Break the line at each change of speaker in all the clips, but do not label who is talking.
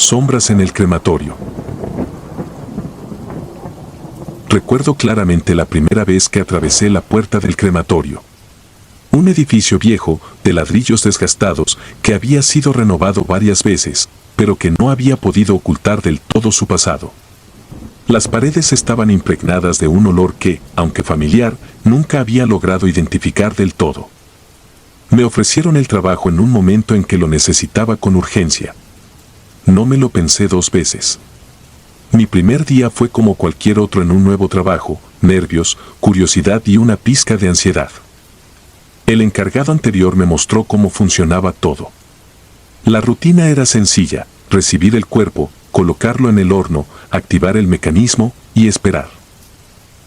Sombras en el crematorio. Recuerdo claramente la primera vez que atravesé la puerta del crematorio. Un edificio viejo, de ladrillos desgastados, que había sido renovado varias veces, pero que no había podido ocultar del todo su pasado. Las paredes estaban impregnadas de un olor que, aunque familiar, nunca había logrado identificar del todo. Me ofrecieron el trabajo en un momento en que lo necesitaba con urgencia. No me lo pensé dos veces. Mi primer día fue como cualquier otro en un nuevo trabajo, nervios, curiosidad y una pizca de ansiedad. El encargado anterior me mostró cómo funcionaba todo. La rutina era sencilla: recibir el cuerpo, colocarlo en el horno, activar el mecanismo y esperar.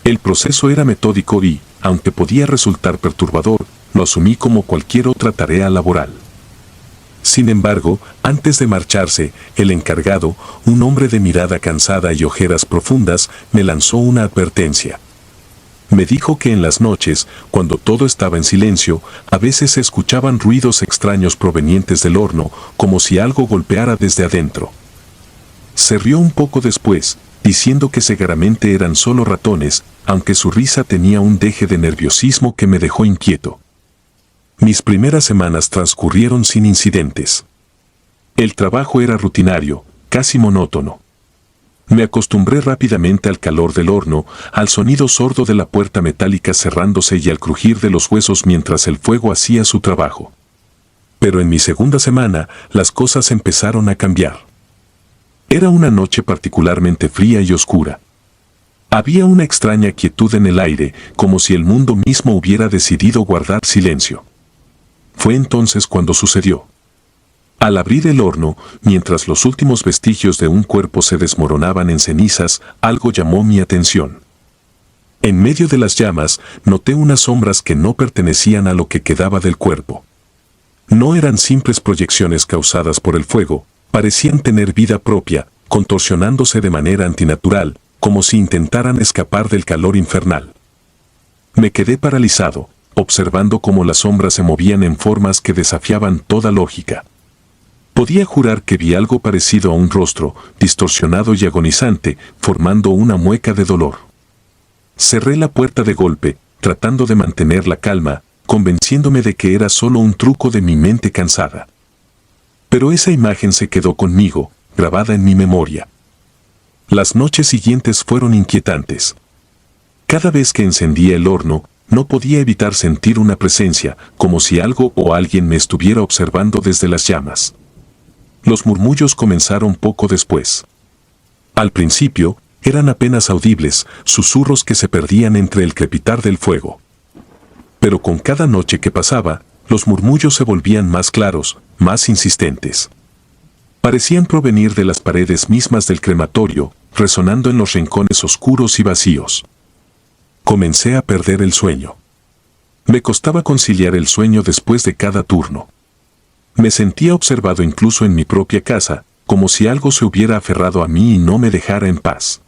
El proceso era metódico y, aunque podía resultar perturbador, lo asumí como cualquier otra tarea laboral. Sin embargo, antes de marcharse, el encargado, un hombre de mirada cansada y ojeras profundas, me lanzó una advertencia. Me dijo que en las noches, cuando todo estaba en silencio, a veces se escuchaban ruidos extraños provenientes del horno, como si algo golpeara desde adentro. Se rió un poco después, diciendo que seguramente eran solo ratones, aunque su risa tenía un deje de nerviosismo que me dejó inquieto. Mis primeras semanas transcurrieron sin incidentes. El trabajo era rutinario, casi monótono. Me acostumbré rápidamente al calor del horno, al sonido sordo de la puerta metálica cerrándose y al crujir de los huesos mientras el fuego hacía su trabajo. Pero en mi segunda semana, las cosas empezaron a cambiar. Era una noche particularmente fría y oscura. Había una extraña quietud en el aire, como si el mundo mismo hubiera decidido guardar silencio. Fue entonces cuando sucedió. Al abrir el horno, mientras los últimos vestigios de un cuerpo se desmoronaban en cenizas, algo llamó mi atención. En medio de las llamas, noté unas sombras que no pertenecían a lo que quedaba del cuerpo. No eran simples proyecciones causadas por el fuego, parecían tener vida propia, contorsionándose de manera antinatural, como si intentaran escapar del calor infernal. Me quedé paralizado, observando cómo las sombras se movían en formas que desafiaban toda lógica. Podía jurar que vi algo parecido a un rostro, distorsionado y agonizante, formando una mueca de dolor. Cerré la puerta de golpe, tratando de mantener la calma, convenciéndome de que era solo un truco de mi mente cansada. Pero esa imagen se quedó conmigo, grabada en mi memoria. Las noches siguientes fueron inquietantes. Cada vez que encendía el horno, no podía evitar sentir una presencia, como si algo o alguien me estuviera observando desde las llamas. Los murmullos comenzaron poco después. Al principio, eran apenas audibles, susurros que se perdían entre el crepitar del fuego. Pero con cada noche que pasaba, los murmullos se volvían más claros, más insistentes. Parecían provenir de las paredes mismas del crematorio, resonando en los rincones oscuros y vacíos. Comencé a perder el sueño. Me costaba conciliar el sueño después de cada turno. Me sentía observado incluso en mi propia casa, como si algo se hubiera aferrado a mí y no me dejara en paz.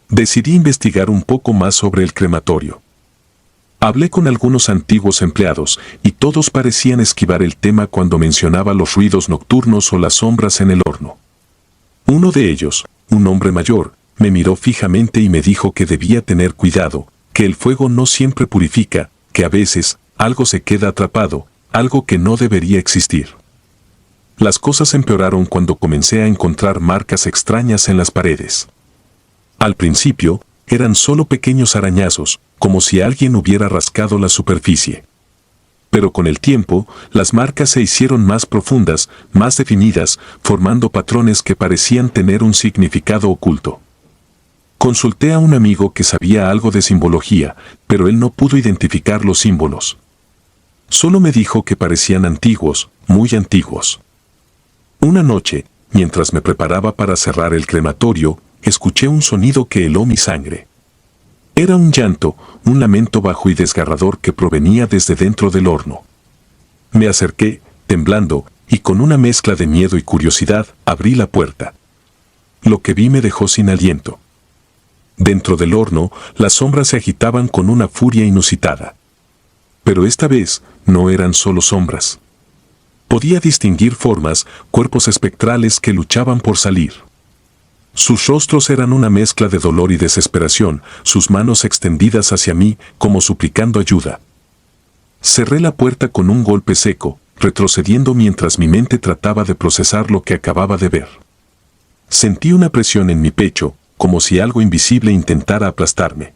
Decidí investigar un poco más sobre el crematorio. Hablé con algunos antiguos empleados, y todos parecían esquivar el tema cuando mencionaba los ruidos nocturnos o las sombras en el horno. Uno de ellos, un hombre mayor, me miró fijamente y me dijo que debía tener cuidado, que el fuego no siempre purifica, que a veces, algo se queda atrapado, algo que no debería existir. Las cosas empeoraron cuando comencé a encontrar marcas extrañas en las paredes. Al principio, eran solo pequeños arañazos, como si alguien hubiera rascado la superficie. Pero con el tiempo, las marcas se hicieron más profundas, más definidas, formando patrones que parecían tener un significado oculto. Consulté a un amigo que sabía algo de simbología, pero él no pudo identificar los símbolos. Solo me dijo que parecían antiguos, muy antiguos. Una noche, mientras me preparaba para cerrar el crematorio, escuché un sonido que heló mi sangre. Era un llanto, un lamento bajo y desgarrador que provenía desde dentro del horno. Me acerqué, temblando, y con una mezcla de miedo y curiosidad, abrí la puerta. Lo que vi me dejó sin aliento. Dentro del horno, las sombras se agitaban con una furia inusitada. Pero esta vez, no eran solo sombras. Podía distinguir formas, cuerpos espectrales que luchaban por salir. Sus rostros eran una mezcla de dolor y desesperación, sus manos extendidas hacia mí como suplicando ayuda. Cerré la puerta con un golpe seco, retrocediendo mientras mi mente trataba de procesar lo que acababa de ver. Sentí una presión en mi pecho, como si algo invisible intentara aplastarme.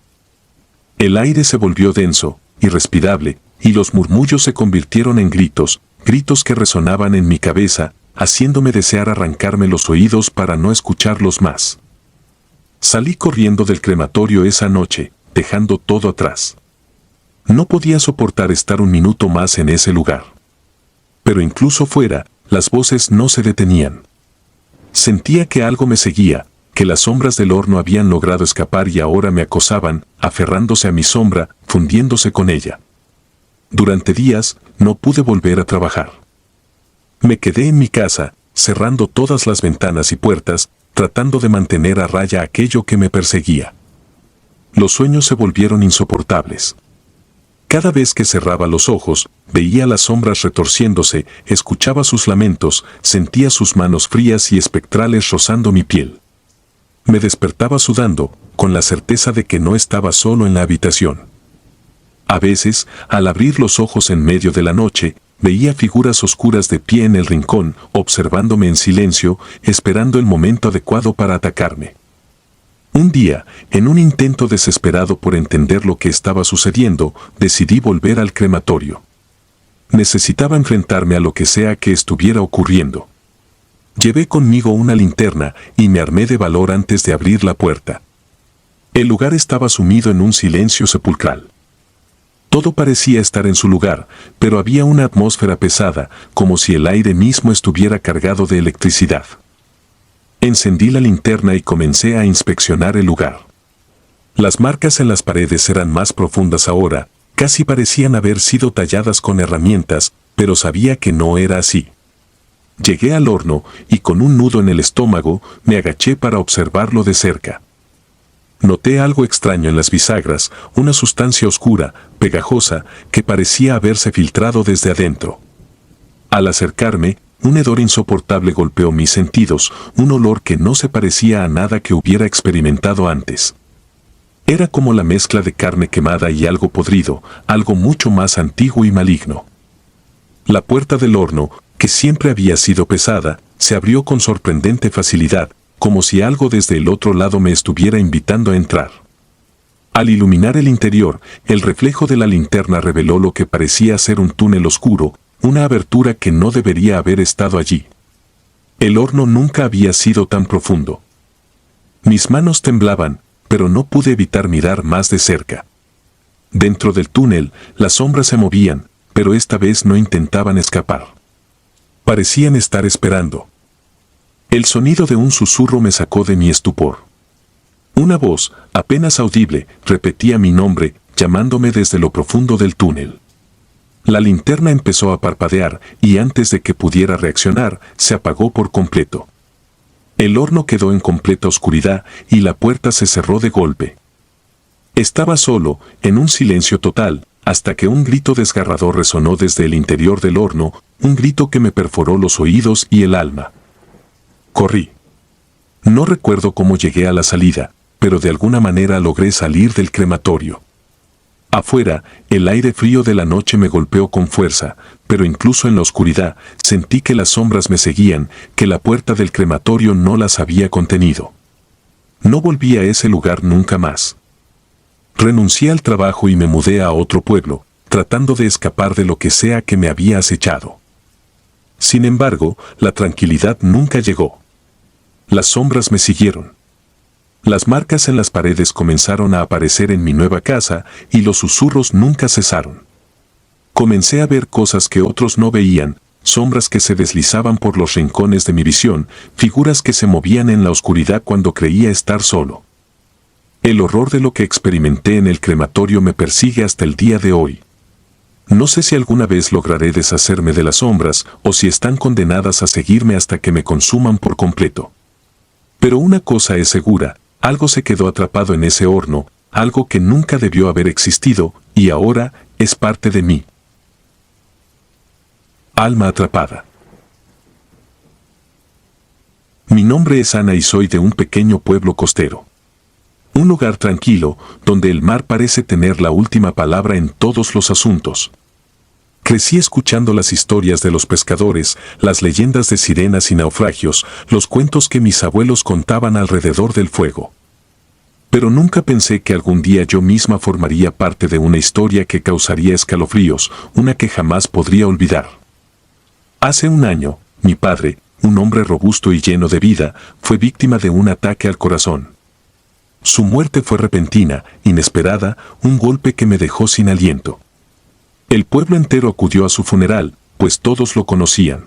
El aire se volvió denso, irrespirable, y los murmullos se convirtieron en gritos, gritos que resonaban en mi cabeza, haciéndome desear arrancarme los oídos para no escucharlos más. Salí corriendo del crematorio esa noche, dejando todo atrás. No podía soportar estar un minuto más en ese lugar. Pero incluso fuera, las voces no se detenían. Sentía que algo me seguía, que las sombras del horno habían logrado escapar y ahora me acosaban, aferrándose a mi sombra, fundiéndose con ella. Durante días, no pude volver a trabajar. Me quedé en mi casa, cerrando todas las ventanas y puertas, tratando de mantener a raya aquello que me perseguía. Los sueños se volvieron insoportables. Cada vez que cerraba los ojos, veía las sombras retorciéndose, escuchaba sus lamentos, sentía sus manos frías y espectrales rozando mi piel. Me despertaba sudando, con la certeza de que no estaba solo en la habitación. A veces, al abrir los ojos en medio de la noche, veía figuras oscuras de pie en el rincón, observándome en silencio, esperando el momento adecuado para atacarme. Un día, en un intento desesperado por entender lo que estaba sucediendo, decidí volver al crematorio. Necesitaba enfrentarme a lo que sea que estuviera ocurriendo. Llevé conmigo una linterna y me armé de valor antes de abrir la puerta. El lugar estaba sumido en un silencio sepulcral. Todo parecía estar en su lugar, pero había una atmósfera pesada, como si el aire mismo estuviera cargado de electricidad. Encendí la linterna y comencé a inspeccionar el lugar. Las marcas en las paredes eran más profundas ahora, casi parecían haber sido talladas con herramientas, pero sabía que no era así. Llegué al horno y con un nudo en el estómago me agaché para observarlo de cerca. Noté algo extraño en las bisagras, una sustancia oscura, pegajosa, que parecía haberse filtrado desde adentro. Al acercarme, un hedor insoportable golpeó mis sentidos, un olor que no se parecía a nada que hubiera experimentado antes. Era como la mezcla de carne quemada y algo podrido, algo mucho más antiguo y maligno. La puerta del horno, que siempre había sido pesada, se abrió con sorprendente facilidad, como si algo desde el otro lado me estuviera invitando a entrar. Al iluminar el interior, el reflejo de la linterna reveló lo que parecía ser un túnel oscuro, una abertura que no debería haber estado allí. El horno nunca había sido tan profundo. Mis manos temblaban, pero no pude evitar mirar más de cerca. Dentro del túnel, las sombras se movían, pero esta vez no intentaban escapar. Parecían estar esperando. El sonido de un susurro me sacó de mi estupor. Una voz, apenas audible, repetía mi nombre, llamándome desde lo profundo del túnel. La linterna empezó a parpadear y antes de que pudiera reaccionar, se apagó por completo. El horno quedó en completa oscuridad y la puerta se cerró de golpe. Estaba solo, en un silencio total, hasta que un grito desgarrador resonó desde el interior del horno, un grito que me perforó los oídos y el alma. Corrí. No recuerdo cómo llegué a la salida, pero de alguna manera logré salir del crematorio. Afuera, el aire frío de la noche me golpeó con fuerza, pero incluso en la oscuridad, sentí que las sombras me seguían, que la puerta del crematorio no las había contenido. No volví a ese lugar nunca más. Renuncié al trabajo y me mudé a otro pueblo, tratando de escapar de lo que sea que me había acechado. Sin embargo, la tranquilidad nunca llegó. Las sombras me siguieron. Las marcas en las paredes comenzaron a aparecer en mi nueva casa y los susurros nunca cesaron. Comencé a ver cosas que otros no veían, sombras que se deslizaban por los rincones de mi visión, figuras que se movían en la oscuridad cuando creía estar solo. El horror de lo que experimenté en el crematorio me persigue hasta el día de hoy. No sé si alguna vez lograré deshacerme de las sombras o si están condenadas a seguirme hasta que me consuman por completo. Pero una cosa es segura, algo se quedó atrapado en ese horno, algo que nunca debió haber existido, y ahora es parte de mí. Alma atrapada. Mi nombre es Ana y soy de un pequeño pueblo costero. Un lugar tranquilo, donde el mar parece tener la última palabra en todos los asuntos. Crecí escuchando las historias de los pescadores, las leyendas de sirenas y naufragios, los cuentos que mis abuelos contaban alrededor del fuego. Pero nunca pensé que algún día yo misma formaría parte de una historia que causaría escalofríos, una que jamás podría olvidar. Hace un año, mi padre, un hombre robusto y lleno de vida, fue víctima de un ataque al corazón. Su muerte fue repentina, inesperada, un golpe que me dejó sin aliento. El pueblo entero acudió a su funeral, pues todos lo conocían.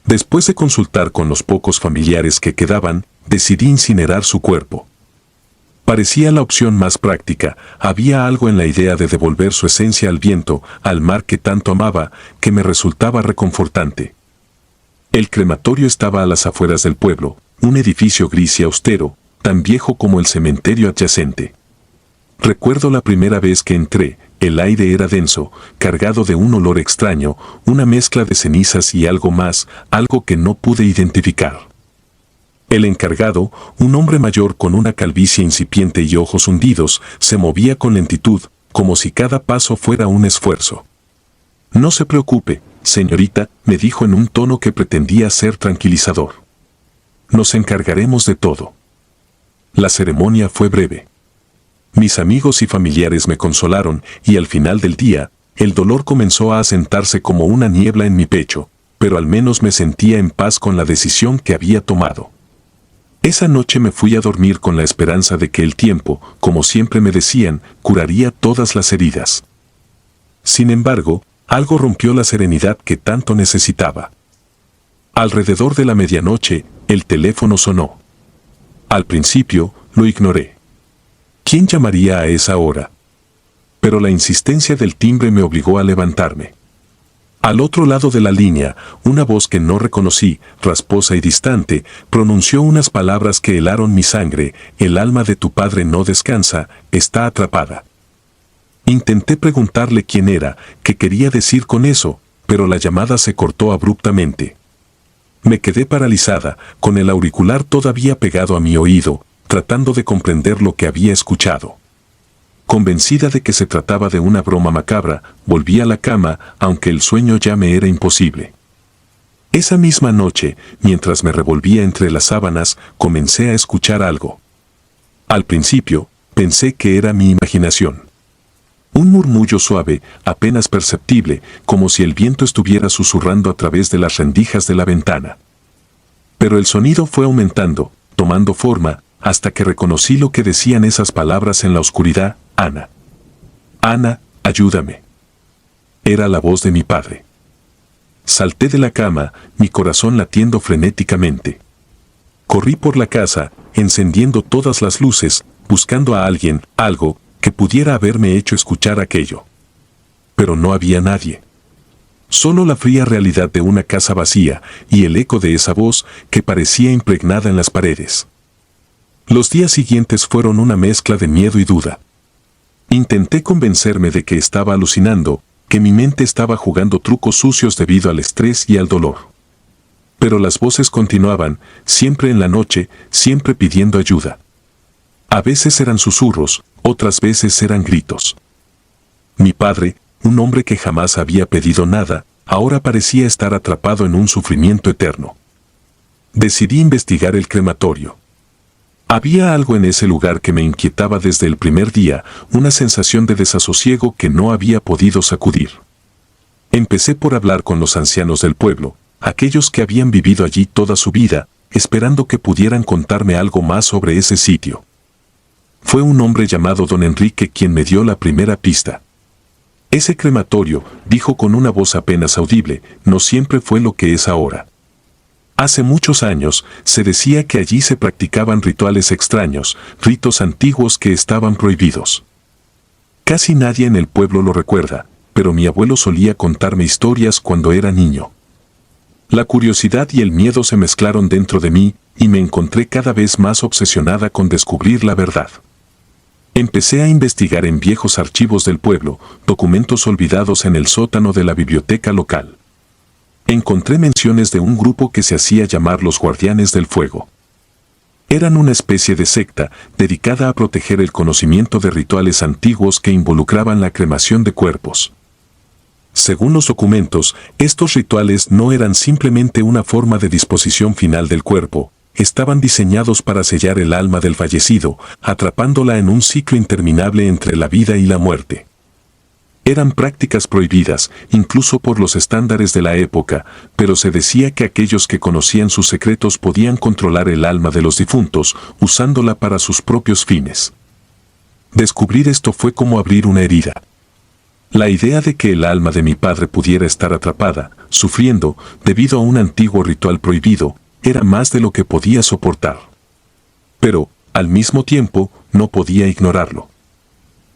Después de consultar con los pocos familiares que quedaban, decidí incinerar su cuerpo. Parecía la opción más práctica, había algo en la idea de devolver su esencia al viento, al mar que tanto amaba, que me resultaba reconfortante. El crematorio estaba a las afueras del pueblo, un edificio gris y austero, tan viejo como el cementerio adyacente. Recuerdo la primera vez que entré, el aire era denso, cargado de un olor extraño, una mezcla de cenizas y algo más, algo que no pude identificar. El encargado, un hombre mayor con una calvicie incipiente y ojos hundidos, se movía con lentitud, como si cada paso fuera un esfuerzo. «No se preocupe, señorita», me dijo en un tono que pretendía ser tranquilizador. «Nos encargaremos de todo». La ceremonia fue breve. Mis amigos y familiares me consolaron y al final del día, el dolor comenzó a asentarse como una niebla en mi pecho, pero al menos me sentía en paz con la decisión que había tomado. Esa noche me fui a dormir con la esperanza de que el tiempo, como siempre me decían, curaría todas las heridas. Sin embargo, algo rompió la serenidad que tanto necesitaba. Alrededor de la medianoche, el teléfono sonó. Al principio, lo ignoré. ¿Quién llamaría a esa hora? Pero la insistencia del timbre me obligó a levantarme. Al otro lado de la línea, una voz que no reconocí, rasposa y distante, pronunció unas palabras que helaron mi sangre: «El alma de tu padre no descansa, está atrapada». Intenté preguntarle quién era, qué quería decir con eso, pero la llamada se cortó abruptamente. Me quedé paralizada, con el auricular todavía pegado a mi oído, tratando de comprender lo que había escuchado. Convencida de que se trataba de una broma macabra, volví a la cama, aunque el sueño ya me era imposible. Esa misma noche, mientras me revolvía entre las sábanas, comencé a escuchar algo. Al principio, pensé que era mi imaginación. Un murmullo suave, apenas perceptible, como si el viento estuviera susurrando a través de las rendijas de la ventana. Pero el sonido fue aumentando, tomando forma, hasta que reconocí lo que decían esas palabras en la oscuridad: «Ana. Ana, ayúdame». Era la voz de mi padre. Salté de la cama, mi corazón latiendo frenéticamente. Corrí por la casa, encendiendo todas las luces, buscando a alguien, algo, que pudiera haberme hecho escuchar aquello. Pero no había nadie. Solo la fría realidad de una casa vacía y el eco de esa voz que parecía impregnada en las paredes. Los días siguientes fueron una mezcla de miedo y duda. Intenté convencerme de que estaba alucinando, que mi mente estaba jugando trucos sucios debido al estrés y al dolor. Pero las voces continuaban, siempre en la noche, siempre pidiendo ayuda. A veces eran susurros, otras veces eran gritos. Mi padre, un hombre que jamás había pedido nada, ahora parecía estar atrapado en un sufrimiento eterno. Decidí investigar el crematorio. Había algo en ese lugar que me inquietaba desde el primer día, una sensación de desasosiego que no había podido sacudir. Empecé por hablar con los ancianos del pueblo, aquellos que habían vivido allí toda su vida, esperando que pudieran contarme algo más sobre ese sitio. Fue un hombre llamado Don Enrique quien me dio la primera pista. Ese crematorio, dijo con una voz apenas audible, no siempre fue lo que es ahora. Hace muchos años, se decía que allí se practicaban rituales extraños, ritos antiguos que estaban prohibidos. Casi nadie en el pueblo lo recuerda, pero mi abuelo solía contarme historias cuando era niño. La curiosidad y el miedo se mezclaron dentro de mí, y me encontré cada vez más obsesionada con descubrir la verdad. Empecé a investigar en viejos archivos del pueblo, documentos olvidados en el sótano de la biblioteca local. Encontré menciones de un grupo que se hacía llamar los Guardianes del Fuego. Eran una especie de secta dedicada a proteger el conocimiento de rituales antiguos que involucraban la cremación de cuerpos. Según los documentos, estos rituales no eran simplemente una forma de disposición final del cuerpo, estaban diseñados para sellar el alma del fallecido, atrapándola en un ciclo interminable entre la vida y la muerte. Eran prácticas prohibidas, incluso por los estándares de la época, pero se decía que aquellos que conocían sus secretos podían controlar el alma de los difuntos, usándola para sus propios fines. Descubrir esto fue como abrir una herida. La idea de que el alma de mi padre pudiera estar atrapada, sufriendo, debido a un antiguo ritual prohibido, era más de lo que podía soportar. Pero, al mismo tiempo, no podía ignorarlo.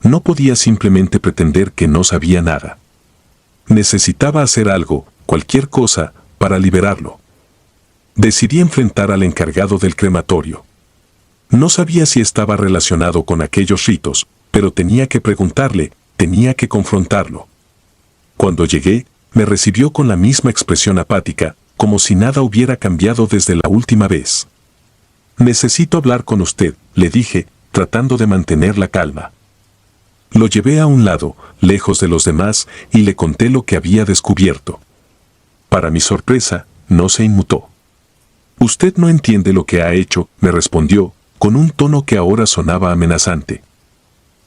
No podía simplemente pretender que no sabía nada. Necesitaba hacer algo, cualquier cosa, para liberarlo. Decidí enfrentar al encargado del crematorio. No sabía si estaba relacionado con aquellos ritos, pero tenía que preguntarle, tenía que confrontarlo. Cuando llegué, me recibió con la misma expresión apática, como si nada hubiera cambiado desde la última vez. «Necesito hablar con usted», le dije, tratando de mantener la calma. Lo llevé a un lado, lejos de los demás, y le conté lo que había descubierto. Para mi sorpresa, no se inmutó. «Usted no entiende lo que ha hecho», me respondió, con un tono que ahora sonaba amenazante.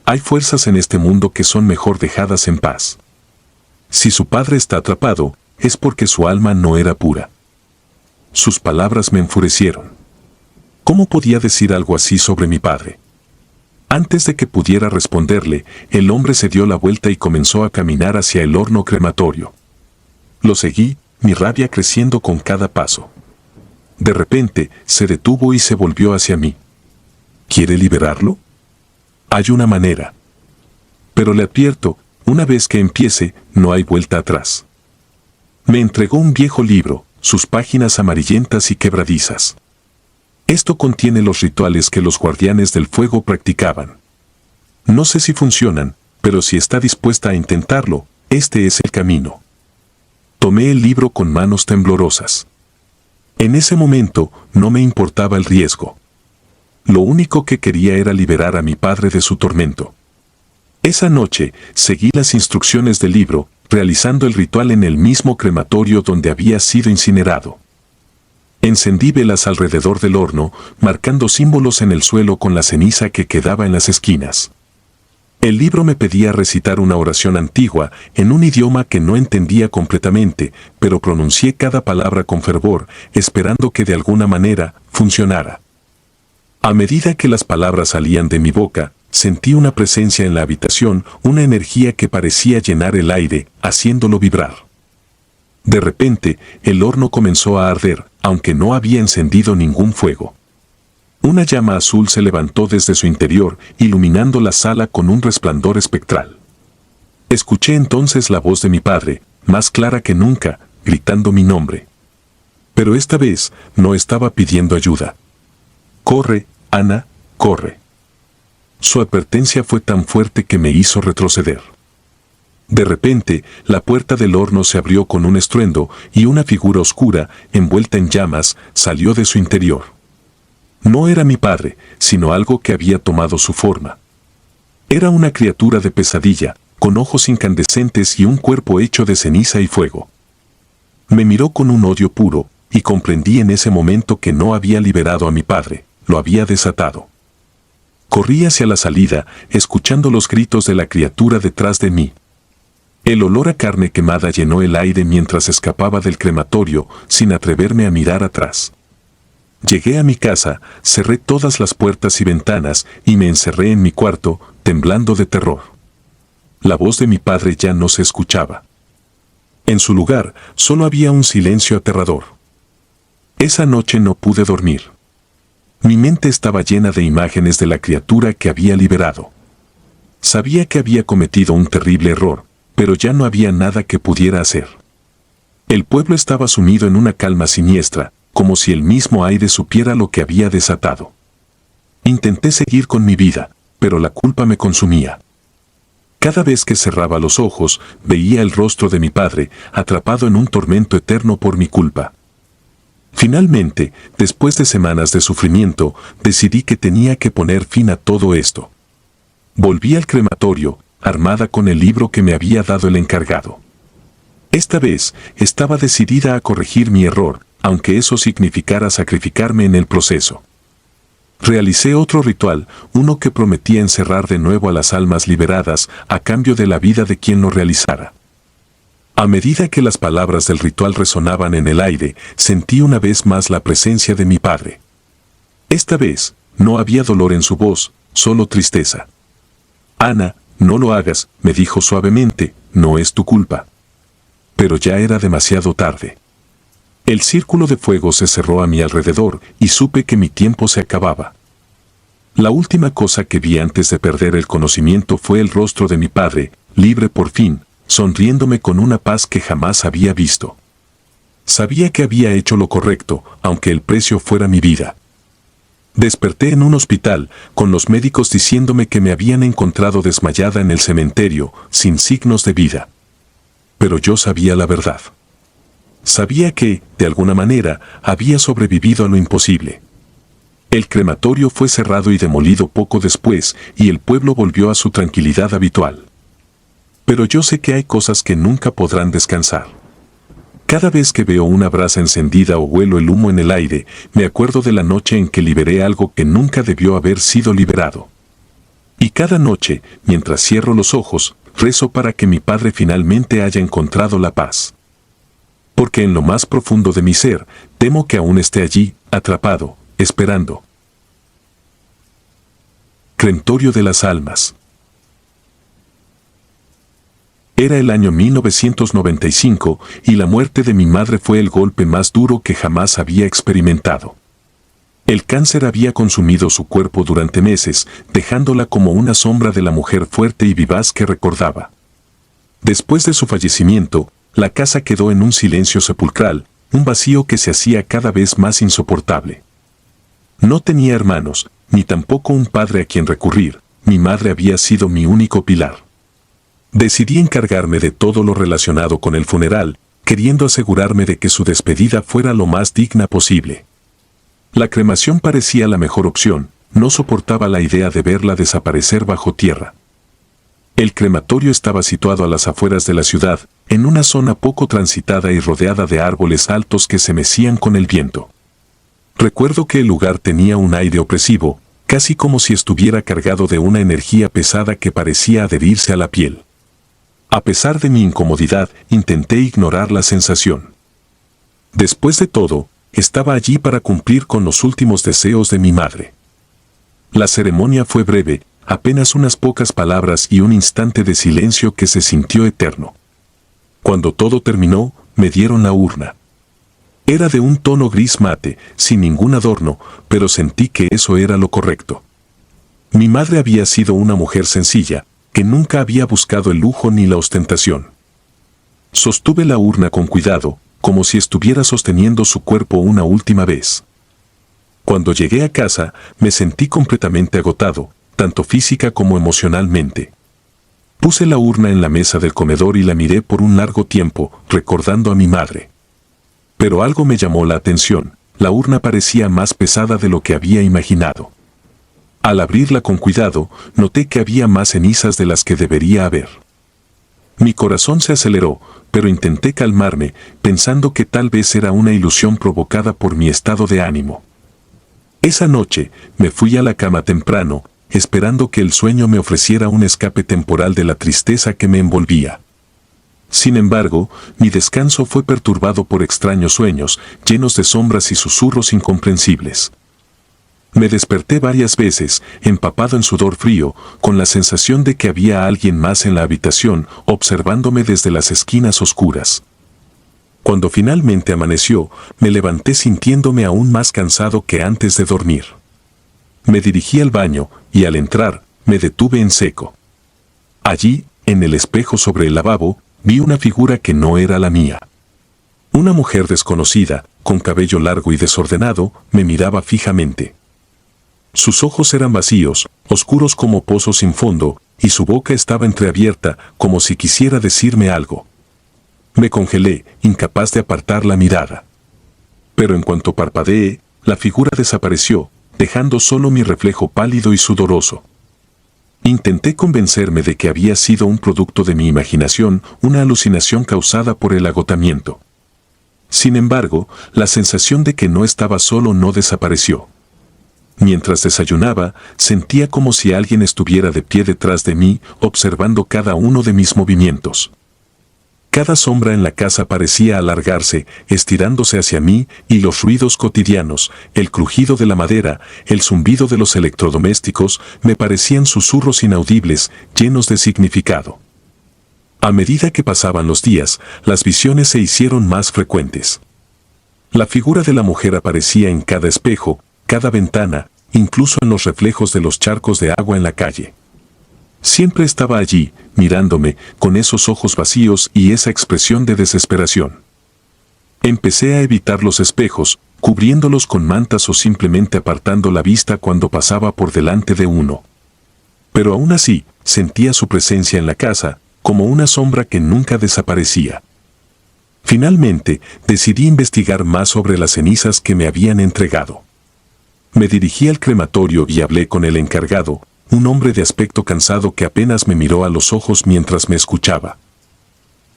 «Hay fuerzas en este mundo que son mejor dejadas en paz. Si su padre está atrapado, es porque su alma no era pura». Sus palabras me enfurecieron. ¿Cómo podía decir algo así sobre mi padre? Antes de que pudiera responderle, el hombre se dio la vuelta y comenzó a caminar hacia el horno crematorio. Lo seguí, mi rabia creciendo con cada paso. De repente, se detuvo y se volvió hacia mí. ¿Quiere liberarlo? Hay una manera. Pero le advierto, una vez que empiece, no hay vuelta atrás. Me entregó un viejo libro, sus páginas amarillentas y quebradizas. Esto contiene los rituales que los guardianes del fuego practicaban. No sé si funcionan, pero si está dispuesta a intentarlo, este es el camino. Tomé el libro con manos temblorosas. En ese momento, no me importaba el riesgo. Lo único que quería era liberar a mi padre de su tormento. Esa noche, seguí las instrucciones del libro, realizando el ritual en el mismo crematorio donde había sido incinerado. Encendí velas alrededor del horno, marcando símbolos en el suelo con la ceniza que quedaba en las esquinas. El libro me pedía recitar una oración antigua en un idioma que no entendía completamente, pero pronuncié cada palabra con fervor, esperando que de alguna manera funcionara. A medida que las palabras salían de mi boca, sentí una presencia en la habitación, una energía que parecía llenar el aire, haciéndolo vibrar. De repente, el horno comenzó a arder, aunque no había encendido ningún fuego. Una llama azul se levantó desde su interior, iluminando la sala con un resplandor espectral. Escuché entonces la voz de mi padre, más clara que nunca, gritando mi nombre. Pero esta vez, no estaba pidiendo ayuda. «Corre, Ana, corre». Su advertencia fue tan fuerte que me hizo retroceder. De repente, la puerta del horno se abrió con un estruendo y una figura oscura, envuelta en llamas, salió de su interior. No era mi padre, sino algo que había tomado su forma. Era una criatura de pesadilla, con ojos incandescentes y un cuerpo hecho de ceniza y fuego. Me miró con un odio puro, y comprendí en ese momento que no había liberado a mi padre, lo había desatado. Corrí hacia la salida, escuchando los gritos de la criatura detrás de mí. El olor a carne quemada llenó el aire mientras escapaba del crematorio, sin atreverme a mirar atrás. Llegué a mi casa, cerré todas las puertas y ventanas y me encerré en mi cuarto, temblando de terror. La voz de mi padre ya no se escuchaba. En su lugar, solo había un silencio aterrador. Esa noche no pude dormir. Mi mente estaba llena de imágenes de la criatura que había liberado. Sabía que había cometido un terrible error, pero ya no había nada que pudiera hacer. El pueblo estaba sumido en una calma siniestra, como si el mismo aire supiera lo que había desatado. Intenté seguir con mi vida, pero la culpa me consumía. Cada vez que cerraba los ojos, veía el rostro de mi padre, atrapado en un tormento eterno por mi culpa. Finalmente, después de semanas de sufrimiento, decidí que tenía que poner fin a todo esto. Volví al crematorio, armada con el libro que me había dado el encargado. Esta vez, estaba decidida a corregir mi error, aunque eso significara sacrificarme en el proceso. Realicé otro ritual, uno que prometía encerrar de nuevo a las almas liberadas a cambio de la vida de quien lo realizara. A medida que las palabras del ritual resonaban en el aire, sentí una vez más la presencia de mi padre. Esta vez, no había dolor en su voz, solo tristeza. «Ana, no lo hagas», me dijo suavemente, «no es tu culpa». Pero ya era demasiado tarde. El círculo de fuego se cerró a mi alrededor y supe que mi tiempo se acababa. La última cosa que vi antes de perder el conocimiento fue el rostro de mi padre, libre por fin, sonriéndome con una paz que jamás había visto. Sabía que había hecho lo correcto, aunque el precio fuera mi vida. Desperté en un hospital, con los médicos diciéndome que me habían encontrado desmayada en el cementerio, sin signos de vida. Pero yo sabía la verdad. Sabía que, de alguna manera, había sobrevivido a lo imposible. El crematorio fue cerrado y demolido poco después, y el pueblo volvió a su tranquilidad habitual. Pero yo sé que hay cosas que nunca podrán descansar. Cada vez que veo una brasa encendida o huelo el humo en el aire, me acuerdo de la noche en que liberé algo que nunca debió haber sido liberado. Y cada noche, mientras cierro los ojos, rezo para que mi padre finalmente haya encontrado la paz. Porque en lo más profundo de mi ser, temo que aún esté allí, atrapado, esperando. Crematorio de las almas. Era el año 1995 y la muerte de mi madre fue el golpe más duro que jamás había experimentado. El cáncer había consumido su cuerpo durante meses, dejándola como una sombra de la mujer fuerte y vivaz que recordaba. Después de su fallecimiento, la casa quedó en un silencio sepulcral, un vacío que se hacía cada vez más insoportable. No tenía hermanos, ni tampoco un padre a quien recurrir. Mi madre había sido mi único pilar. Decidí encargarme de todo lo relacionado con el funeral, queriendo asegurarme de que su despedida fuera lo más digna posible. La cremación parecía la mejor opción, no soportaba la idea de verla desaparecer bajo tierra. El crematorio estaba situado a las afueras de la ciudad, en una zona poco transitada y rodeada de árboles altos que se mecían con el viento. Recuerdo que el lugar tenía un aire opresivo, casi como si estuviera cargado de una energía pesada que parecía adherirse a la piel. A pesar de mi incomodidad, intenté ignorar la sensación. Después de todo, estaba allí para cumplir con los últimos deseos de mi madre. La ceremonia fue breve, apenas unas pocas palabras y un instante de silencio que se sintió eterno. Cuando todo terminó, me dieron la urna. Era de un tono gris mate, sin ningún adorno, pero sentí que eso era lo correcto. Mi madre había sido una mujer sencilla, que nunca había buscado el lujo ni la ostentación. Sostuve la urna con cuidado, como si estuviera sosteniendo su cuerpo una última vez. Cuando llegué a casa, me sentí completamente agotado, tanto física como emocionalmente. Puse la urna en la mesa del comedor y la miré por un largo tiempo, recordando a mi madre. Pero algo me llamó la atención, la urna parecía más pesada de lo que había imaginado. Al abrirla con cuidado, noté que había más cenizas de las que debería haber. Mi corazón se aceleró, pero intenté calmarme, pensando que tal vez era una ilusión provocada por mi estado de ánimo. Esa noche, me fui a la cama temprano, esperando que el sueño me ofreciera un escape temporal de la tristeza que me envolvía. Sin embargo, mi descanso fue perturbado por extraños sueños, llenos de sombras y susurros incomprensibles. Me desperté varias veces, empapado en sudor frío, con la sensación de que había alguien más en la habitación, observándome desde las esquinas oscuras. Cuando finalmente amaneció, me levanté sintiéndome aún más cansado que antes de dormir. Me dirigí al baño, y al entrar, me detuve en seco. Allí, en el espejo sobre el lavabo, vi una figura que no era la mía. Una mujer desconocida, con cabello largo y desordenado, me miraba fijamente. Sus ojos eran vacíos, oscuros como pozos sin fondo, y su boca estaba entreabierta como si quisiera decirme algo. Me congelé, incapaz de apartar la mirada. Pero en cuanto parpadeé, la figura desapareció, dejando solo mi reflejo pálido y sudoroso. Intenté convencerme de que había sido un producto de mi imaginación, una alucinación causada por el agotamiento. Sin embargo, la sensación de que no estaba solo no desapareció. Mientras desayunaba, sentía como si alguien estuviera de pie detrás de mí, observando cada uno de mis movimientos. Cada sombra en la casa parecía alargarse, estirándose hacia mí, y los ruidos cotidianos, el crujido de la madera, el zumbido de los electrodomésticos, me parecían susurros inaudibles, llenos de significado. A medida que pasaban los días, las visiones se hicieron más frecuentes. La figura de la mujer aparecía en cada espejo, cada ventana, incluso en los reflejos de los charcos de agua en la calle. Siempre estaba allí, mirándome, con esos ojos vacíos y esa expresión de desesperación. Empecé a evitar los espejos, cubriéndolos con mantas o simplemente apartando la vista cuando pasaba por delante de uno. Pero aún así, sentía su presencia en la casa, como una sombra que nunca desaparecía. Finalmente, decidí investigar más sobre las cenizas que me habían entregado. Me dirigí al crematorio y hablé con el encargado, un hombre de aspecto cansado que apenas me miró a los ojos mientras me escuchaba.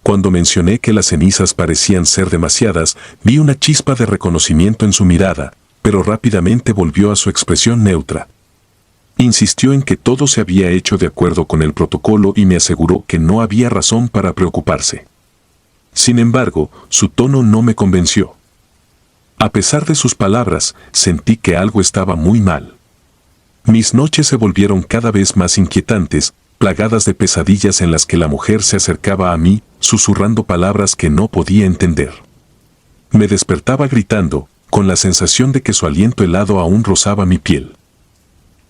Cuando mencioné que las cenizas parecían ser demasiadas, vi una chispa de reconocimiento en su mirada, pero rápidamente volvió a su expresión neutra. Insistió en que todo se había hecho de acuerdo con el protocolo y me aseguró que no había razón para preocuparse. Sin embargo, su tono no me convenció. A pesar de sus palabras, sentí que algo estaba muy mal. Mis noches se volvieron cada vez más inquietantes, plagadas de pesadillas en las que la mujer se acercaba a mí, susurrando palabras que no podía entender. Me despertaba gritando, con la sensación de que su aliento helado aún rozaba mi piel.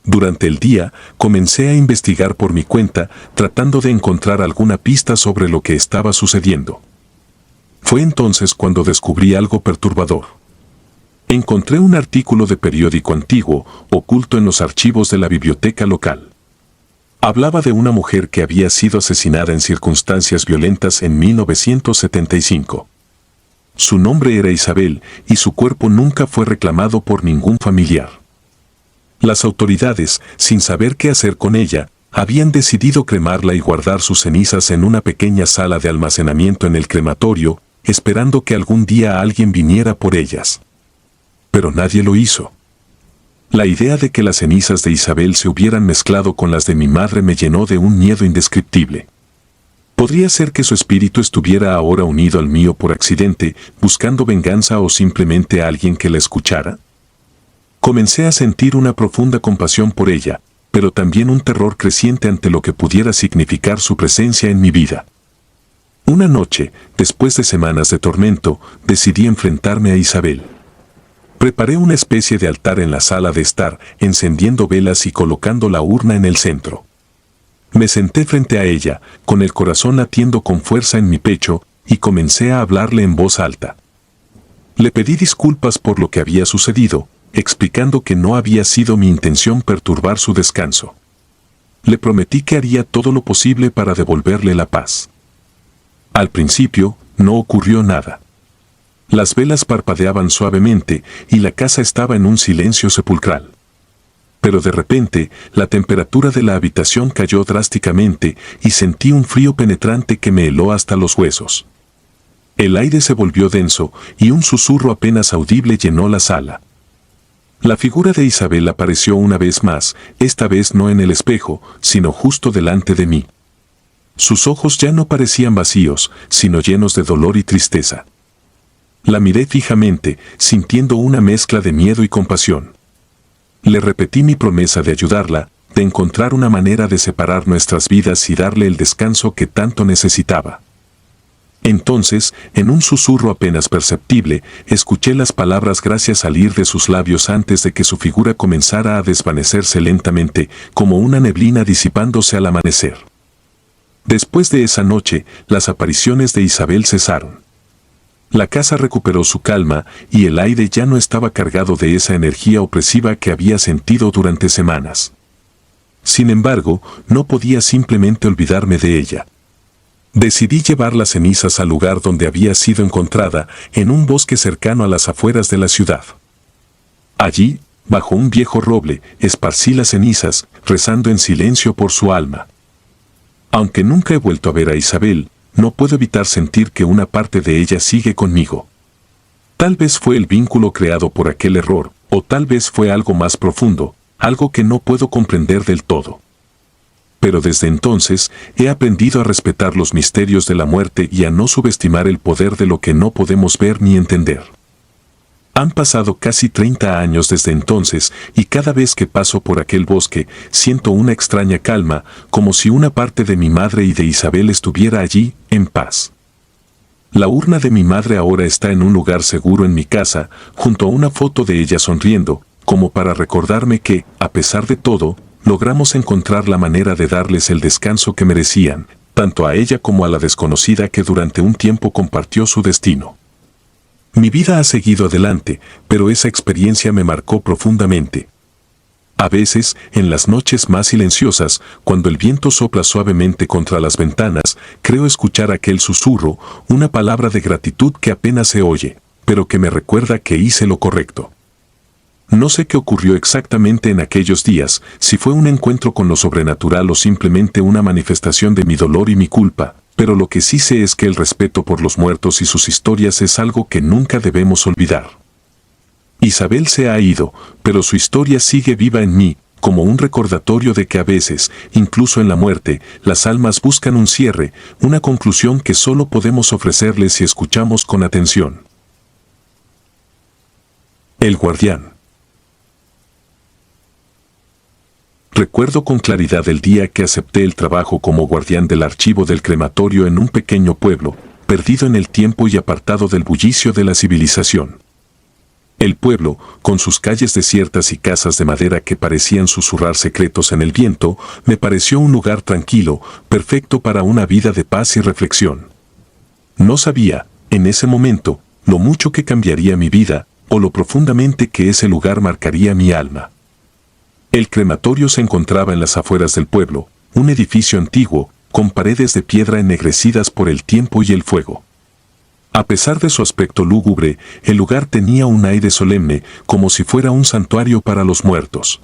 Durante el día, comencé a investigar por mi cuenta, tratando de encontrar alguna pista sobre lo que estaba sucediendo. Fue entonces cuando descubrí algo perturbador. Encontré un artículo de periódico antiguo, oculto en los archivos de la biblioteca local. Hablaba de una mujer que había sido asesinada en circunstancias violentas en 1975. Su nombre era Isabel y su cuerpo nunca fue reclamado por ningún familiar. Las autoridades, sin saber qué hacer con ella, habían decidido cremarla y guardar sus cenizas en una pequeña sala de almacenamiento en el crematorio, esperando que algún día alguien viniera por ellas. Pero nadie lo hizo. La idea de que las cenizas de Isabel se hubieran mezclado con las de mi madre me llenó de un miedo indescriptible. ¿Podría ser que su espíritu estuviera ahora unido al mío por accidente, buscando venganza o simplemente a alguien que la escuchara? Comencé a sentir una profunda compasión por ella, pero también un terror creciente ante lo que pudiera significar su presencia en mi vida. Una noche, después de semanas de tormento, decidí enfrentarme a Isabel. Preparé una especie de altar en la sala de estar, encendiendo velas y colocando la urna en el centro. Me senté frente a ella, con el corazón latiendo con fuerza en mi pecho, y comencé a hablarle en voz alta. Le pedí disculpas por lo que había sucedido, explicando que no había sido mi intención perturbar su descanso. Le prometí que haría todo lo posible para devolverle la paz. Al principio, no ocurrió nada. Las velas parpadeaban suavemente y la casa estaba en un silencio sepulcral. Pero de repente, la temperatura de la habitación cayó drásticamente y sentí un frío penetrante que me heló hasta los huesos. El aire se volvió denso y un susurro apenas audible llenó la sala. La figura de Isabel apareció una vez más, esta vez no en el espejo, sino justo delante de mí. Sus ojos ya no parecían vacíos, sino llenos de dolor y tristeza. La miré fijamente, sintiendo una mezcla de miedo y compasión. Le repetí mi promesa de ayudarla, de encontrar una manera de separar nuestras vidas y darle el descanso que tanto necesitaba. Entonces, en un susurro apenas perceptible, escuché las palabras gracias salir de sus labios antes de que su figura comenzara a desvanecerse lentamente, como una neblina disipándose al amanecer. Después de esa noche, las apariciones de Isabel cesaron. La casa recuperó su calma y el aire ya no estaba cargado de esa energía opresiva que había sentido durante semanas. Sin embargo, no podía simplemente olvidarme de ella. Decidí llevar las cenizas al lugar donde había sido encontrada, en un bosque cercano a las afueras de la ciudad. Allí, bajo un viejo roble, esparcí las cenizas, rezando en silencio por su alma. Aunque nunca he vuelto a ver a Isabel, no puedo evitar sentir que una parte de ella sigue conmigo. Tal vez fue el vínculo creado por aquel error, o tal vez fue algo más profundo, algo que no puedo comprender del todo. Pero desde entonces he aprendido a respetar los misterios de la muerte y a no subestimar el poder de lo que no podemos ver ni entender. Han pasado casi 30 años desde entonces y cada vez que paso por aquel bosque siento una extraña calma, como si una parte de mi madre y de Isabel estuviera allí, en paz. La urna de mi madre ahora está en un lugar seguro en mi casa, junto a una foto de ella sonriendo, como para recordarme que, a pesar de todo, logramos encontrar la manera de darles el descanso que merecían, tanto a ella como a la desconocida que durante un tiempo compartió su destino. Mi vida ha seguido adelante, pero esa experiencia me marcó profundamente. A veces, en las noches más silenciosas, cuando el viento sopla suavemente contra las ventanas, creo escuchar aquel susurro, una palabra de gratitud que apenas se oye, pero que me recuerda que hice lo correcto. No sé qué ocurrió exactamente en aquellos días, si fue un encuentro con lo sobrenatural o simplemente una manifestación de mi dolor y mi culpa, pero lo que sí sé es que el respeto por los muertos y sus historias es algo que nunca debemos olvidar. Isabel se ha ido, pero su historia sigue viva en mí, como un recordatorio de que a veces, incluso en la muerte, las almas buscan un cierre, una conclusión que solo podemos ofrecerles si escuchamos con atención. El guardián. Recuerdo con claridad el día que acepté el trabajo como guardián del archivo del crematorio en un pequeño pueblo, perdido en el tiempo y apartado del bullicio de la civilización. El pueblo, con sus calles desiertas y casas de madera que parecían susurrar secretos en el viento, me pareció un lugar tranquilo, perfecto para una vida de paz y reflexión. No sabía, en ese momento, lo mucho que cambiaría mi vida, o lo profundamente que ese lugar marcaría mi alma. El crematorio se encontraba en las afueras del pueblo, un edificio antiguo, con paredes de piedra ennegrecidas por el tiempo y el fuego. A pesar de su aspecto lúgubre, el lugar tenía un aire solemne, como si fuera un santuario para los muertos.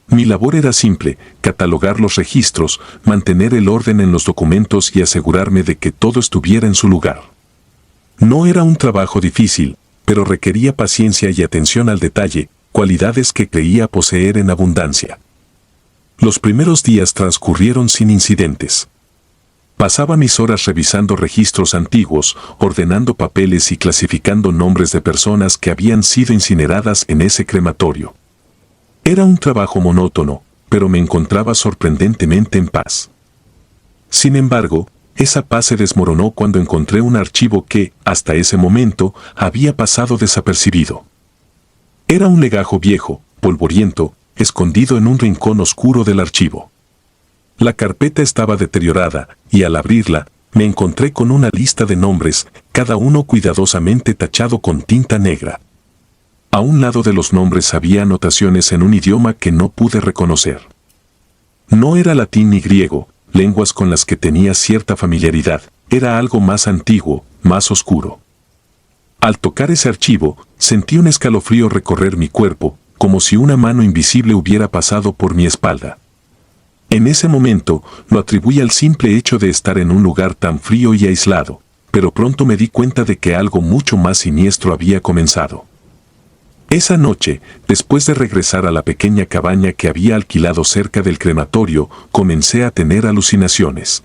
Mi labor era simple: catalogar los registros, mantener el orden en los documentos y asegurarme de que todo estuviera en su lugar. No era un trabajo difícil, pero requería paciencia y atención al detalle, cualidades que creía poseer en abundancia. Los primeros días transcurrieron sin incidentes. Pasaba mis horas revisando registros antiguos, ordenando papeles y clasificando nombres de personas que habían sido incineradas en ese crematorio. Era un trabajo monótono, pero me encontraba sorprendentemente en paz. Sin embargo, esa paz se desmoronó cuando encontré un archivo que, hasta ese momento, había pasado desapercibido. Era un legajo viejo, polvoriento, escondido en un rincón oscuro del archivo. La carpeta estaba deteriorada, y al abrirla, me encontré con una lista de nombres, cada uno cuidadosamente tachado con tinta negra. A un lado de los nombres había anotaciones en un idioma que no pude reconocer. No era latín ni griego, lenguas con las que tenía cierta familiaridad, era algo más antiguo, más oscuro. Al tocar ese archivo, sentí un escalofrío recorrer mi cuerpo, como si una mano invisible hubiera pasado por mi espalda. En ese momento, lo atribuí al simple hecho de estar en un lugar tan frío y aislado, pero pronto me di cuenta de que algo mucho más siniestro había comenzado. Esa noche, después de regresar a la pequeña cabaña que había alquilado cerca del crematorio, comencé a tener alucinaciones.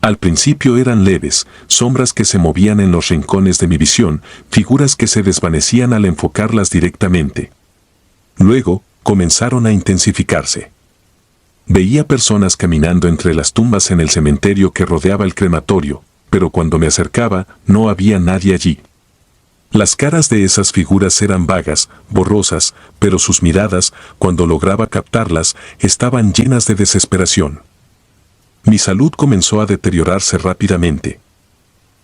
Al principio eran leves, sombras que se movían en los rincones de mi visión, figuras que se desvanecían al enfocarlas directamente. Luego, comenzaron a intensificarse. Veía personas caminando entre las tumbas en el cementerio que rodeaba el crematorio, pero cuando me acercaba, no había nadie allí. Las caras de esas figuras eran vagas, borrosas, pero sus miradas, cuando lograba captarlas, estaban llenas de desesperación. Mi salud comenzó a deteriorarse rápidamente.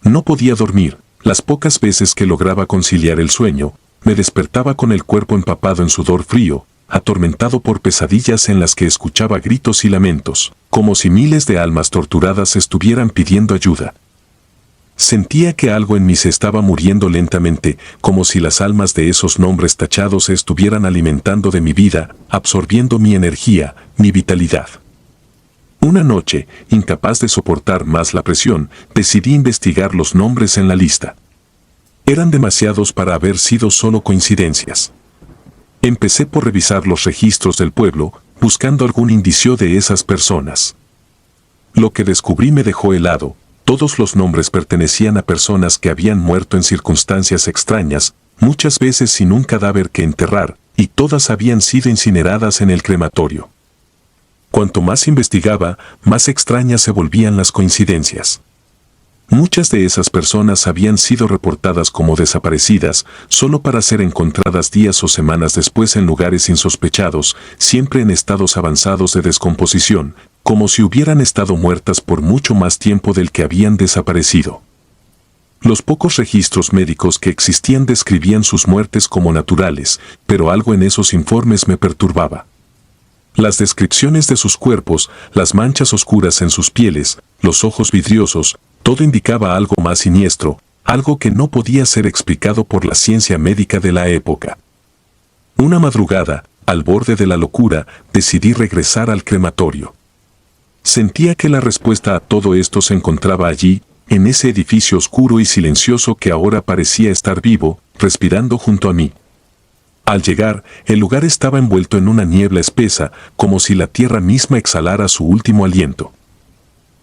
No podía dormir, las pocas veces que lograba conciliar el sueño, me despertaba con el cuerpo empapado en sudor frío, atormentado por pesadillas en las que escuchaba gritos y lamentos, como si miles de almas torturadas estuvieran pidiendo ayuda. Sentía que algo en mí se estaba muriendo lentamente, como si las almas de esos nombres tachados se estuvieran alimentando de mi vida, absorbiendo mi energía, mi vitalidad. Una noche, incapaz de soportar más la presión, decidí investigar los nombres en la lista. Eran demasiados para haber sido solo coincidencias. Empecé por revisar los registros del pueblo, buscando algún indicio de esas personas. Lo que descubrí me dejó helado. Todos los nombres pertenecían a personas que habían muerto en circunstancias extrañas, muchas veces sin un cadáver que enterrar, y todas habían sido incineradas en el crematorio. Cuanto más investigaba, más extrañas se volvían las coincidencias. Muchas de esas personas habían sido reportadas como desaparecidas, solo para ser encontradas días o semanas después en lugares insospechados, siempre en estados avanzados de descomposición, como si hubieran estado muertas por mucho más tiempo del que habían desaparecido. Los pocos registros médicos que existían describían sus muertes como naturales, pero algo en esos informes me perturbaba. Las descripciones de sus cuerpos, las manchas oscuras en sus pieles, los ojos vidriosos, todo indicaba algo más siniestro, algo que no podía ser explicado por la ciencia médica de la época. Una madrugada, al borde de la locura, decidí regresar al crematorio. Sentía que la respuesta a todo esto se encontraba allí, en ese edificio oscuro y silencioso que ahora parecía estar vivo, respirando junto a mí. Al llegar, el lugar estaba envuelto en una niebla espesa, como si la tierra misma exhalara su último aliento.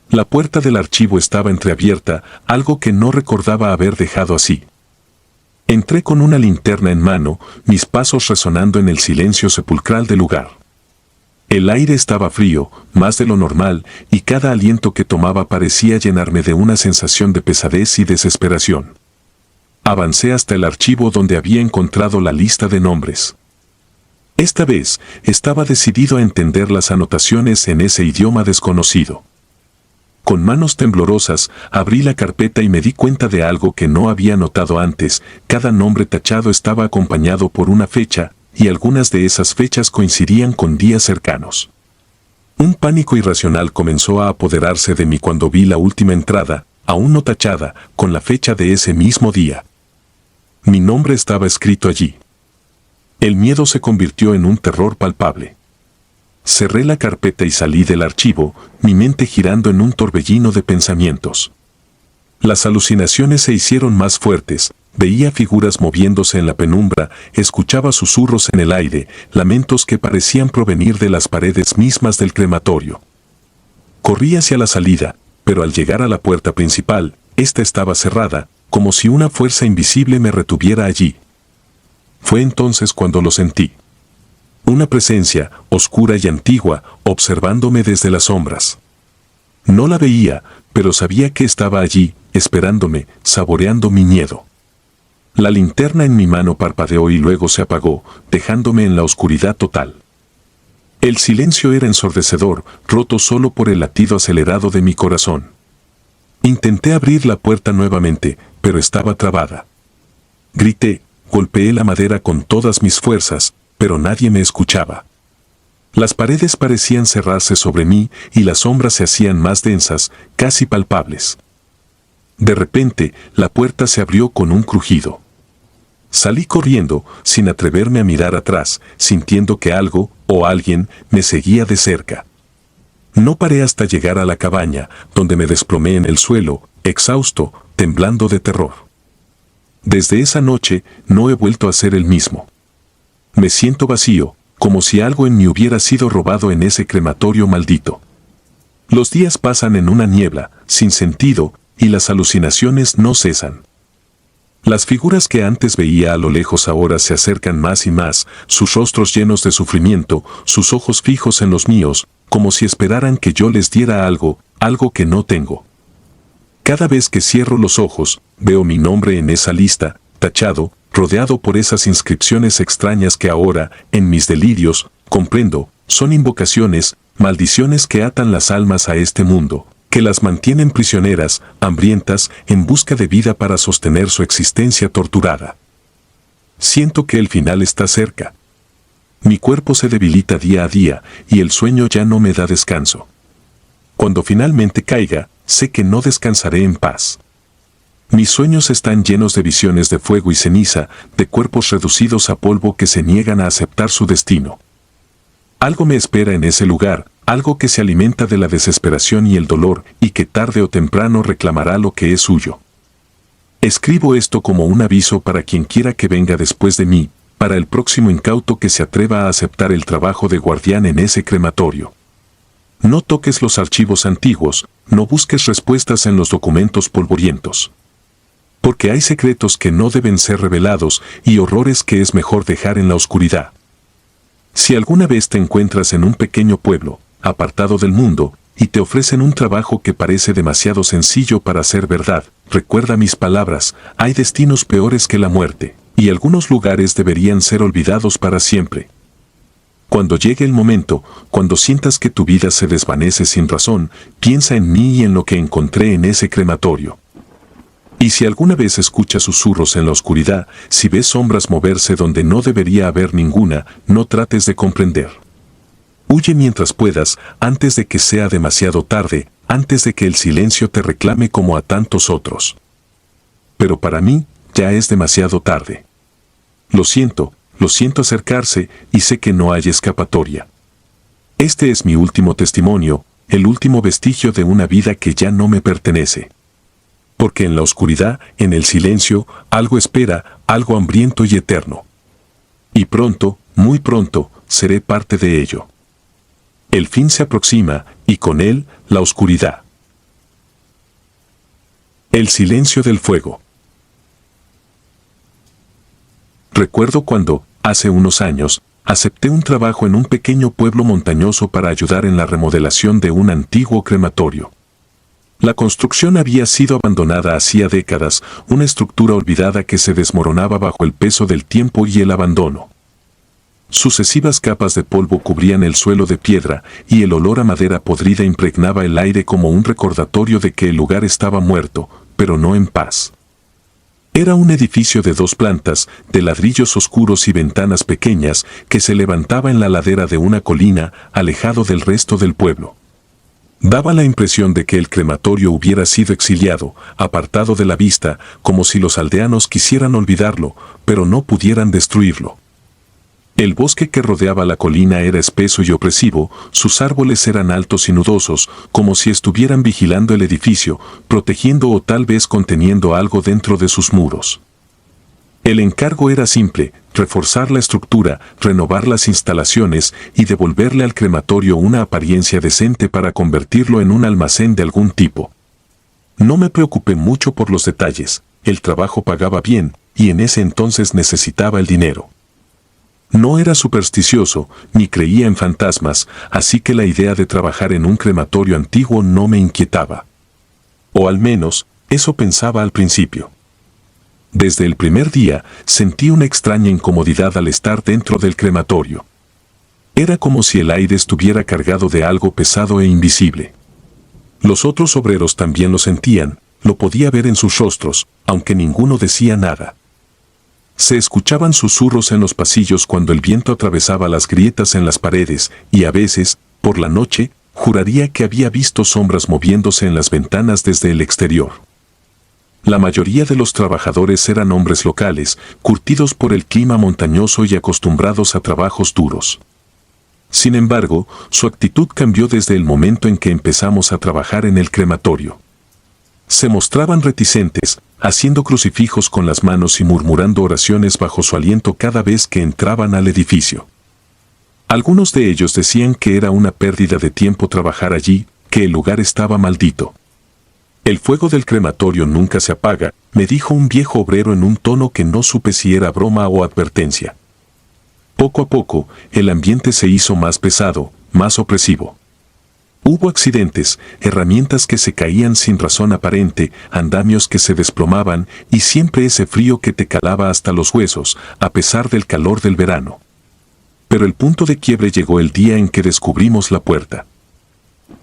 La puerta del archivo estaba entreabierta, algo que no recordaba haber dejado así. Entré con una linterna en mano, mis pasos resonando en el silencio sepulcral del lugar. El aire estaba frío, más de lo normal, y cada aliento que tomaba parecía llenarme de una sensación de pesadez y desesperación. Avancé hasta el archivo donde había encontrado la lista de nombres. Esta vez, estaba decidido a entender las anotaciones en ese idioma desconocido. Con manos temblorosas, abrí la carpeta y me di cuenta de algo que no había notado antes. Cada nombre tachado estaba acompañado por una fecha, y algunas de esas fechas coincidían con días cercanos. Un pánico irracional comenzó a apoderarse de mí cuando vi la última entrada, aún no tachada, con la fecha de ese mismo día. Mi nombre estaba escrito allí. El miedo se convirtió en un terror palpable. Cerré la carpeta y salí del archivo, mi mente girando en un torbellino de pensamientos. Las alucinaciones se hicieron más fuertes, veía figuras moviéndose en la penumbra, escuchaba susurros en el aire, lamentos que parecían provenir de las paredes mismas del crematorio. Corrí hacia la salida, pero al llegar a la puerta principal, esta estaba cerrada, como si una fuerza invisible me retuviera allí. Fue entonces cuando lo sentí. Una presencia, oscura y antigua, observándome desde las sombras. No la veía, pero sabía que estaba allí, esperándome, saboreando mi miedo. La linterna en mi mano parpadeó y luego se apagó, dejándome en la oscuridad total. El silencio era ensordecedor, roto solo por el latido acelerado de mi corazón. Intenté abrir la puerta nuevamente, pero estaba trabada. Grité, golpeé la madera con todas mis fuerzas, pero nadie me escuchaba. Las paredes parecían cerrarse sobre mí y las sombras se hacían más densas, casi palpables. De repente, la puerta se abrió con un crujido. Salí corriendo, sin atreverme a mirar atrás, sintiendo que algo, o alguien, me seguía de cerca. No paré hasta llegar a la cabaña, donde me desplomé en el suelo, exhausto, temblando de terror. Desde esa noche, no he vuelto a ser el mismo. Me siento vacío, como si algo en mí hubiera sido robado en ese crematorio maldito. Los días pasan en una niebla, sin sentido, y las alucinaciones no cesan. Las figuras que antes veía a lo lejos ahora se acercan más y más, sus rostros llenos de sufrimiento, sus ojos fijos en los míos, como si esperaran que yo les diera algo, algo que no tengo. Cada vez que cierro los ojos, veo mi nombre en esa lista, tachado, rodeado por esas inscripciones extrañas que ahora, en mis delirios, comprendo, son invocaciones, maldiciones que atan las almas a este mundo, que las mantienen prisioneras, hambrientas, en busca de vida para sostener su existencia torturada. Siento que el final está cerca. Mi cuerpo se debilita día a día y el sueño ya no me da descanso. Cuando finalmente caiga, sé que no descansaré en paz. Mis sueños están llenos de visiones de fuego y ceniza, de cuerpos reducidos a polvo que se niegan a aceptar su destino. Algo me espera en ese lugar, algo que se alimenta de la desesperación y el dolor y que tarde o temprano reclamará lo que es suyo. Escribo esto como un aviso para quien quiera que venga después de mí, para el próximo incauto que se atreva a aceptar el trabajo de guardián en ese crematorio. No toques los archivos antiguos, no busques respuestas en los documentos polvorientos. Porque hay secretos que no deben ser revelados y horrores que es mejor dejar en la oscuridad. Si alguna vez te encuentras en un pequeño pueblo, apartado del mundo, y te ofrecen un trabajo que parece demasiado sencillo para ser verdad, recuerda mis palabras, hay destinos peores que la muerte, y algunos lugares deberían ser olvidados para siempre. Cuando llegue el momento, cuando sientas que tu vida se desvanece sin razón, piensa en mí y en lo que encontré en ese crematorio. Y si alguna vez escuchas susurros en la oscuridad, si ves sombras moverse donde no debería haber ninguna, no trates de comprender. Huye mientras puedas, antes de que sea demasiado tarde, antes de que el silencio te reclame como a tantos otros. Pero para mí, ya es demasiado tarde. Lo siento acercarse y sé que no hay escapatoria. Este es mi último testimonio, el último vestigio de una vida que ya no me pertenece. Porque en la oscuridad, en el silencio, algo espera, algo hambriento y eterno. Y pronto, muy pronto, seré parte de ello. El fin se aproxima, y con él, la oscuridad. El silencio del fuego. Recuerdo cuando, hace unos años, acepté un trabajo en un pequeño pueblo montañoso para ayudar en la remodelación de un antiguo crematorio. La construcción había sido abandonada hacía décadas, una estructura olvidada que se desmoronaba bajo el peso del tiempo y el abandono. Sucesivas capas de polvo cubrían el suelo de piedra y el olor a madera podrida impregnaba el aire como un recordatorio de que el lugar estaba muerto, pero no en paz. Era un edificio de 2 plantas, de ladrillos oscuros y ventanas pequeñas, que se levantaba en la ladera de una colina, alejado del resto del pueblo. Daba la impresión de que el crematorio hubiera sido exiliado, apartado de la vista, como si los aldeanos quisieran olvidarlo, pero no pudieran destruirlo. El bosque que rodeaba la colina era espeso y opresivo, sus árboles eran altos y nudosos, como si estuvieran vigilando el edificio, protegiendo o tal vez conteniendo algo dentro de sus muros. El encargo era simple: reforzar la estructura, renovar las instalaciones y devolverle al crematorio una apariencia decente para convertirlo en un almacén de algún tipo. No me preocupé mucho por los detalles, el trabajo pagaba bien, y en ese entonces necesitaba el dinero. No era supersticioso, ni creía en fantasmas, así que la idea de trabajar en un crematorio antiguo no me inquietaba. O al menos, eso pensaba al principio. Desde el primer día, sentí una extraña incomodidad al estar dentro del crematorio. Era como si el aire estuviera cargado de algo pesado e invisible. Los otros obreros también lo sentían, lo podía ver en sus rostros, aunque ninguno decía nada. Se escuchaban susurros en los pasillos cuando el viento atravesaba las grietas en las paredes, y a veces, por la noche, juraría que había visto sombras moviéndose en las ventanas desde el exterior. La mayoría de los trabajadores eran hombres locales, curtidos por el clima montañoso y acostumbrados a trabajos duros. Sin embargo, su actitud cambió desde el momento en que empezamos a trabajar en el crematorio. Se mostraban reticentes, haciendo crucifijos con las manos y murmurando oraciones bajo su aliento cada vez que entraban al edificio. Algunos de ellos decían que era una pérdida de tiempo trabajar allí, que el lugar estaba maldito. El fuego del crematorio nunca se apaga, me dijo un viejo obrero en un tono que no supe si era broma o advertencia. Poco a poco, el ambiente se hizo más pesado, más opresivo. Hubo accidentes, herramientas que se caían sin razón aparente, andamios que se desplomaban y siempre ese frío que te calaba hasta los huesos, a pesar del calor del verano. Pero el punto de quiebre llegó el día en que descubrimos la puerta.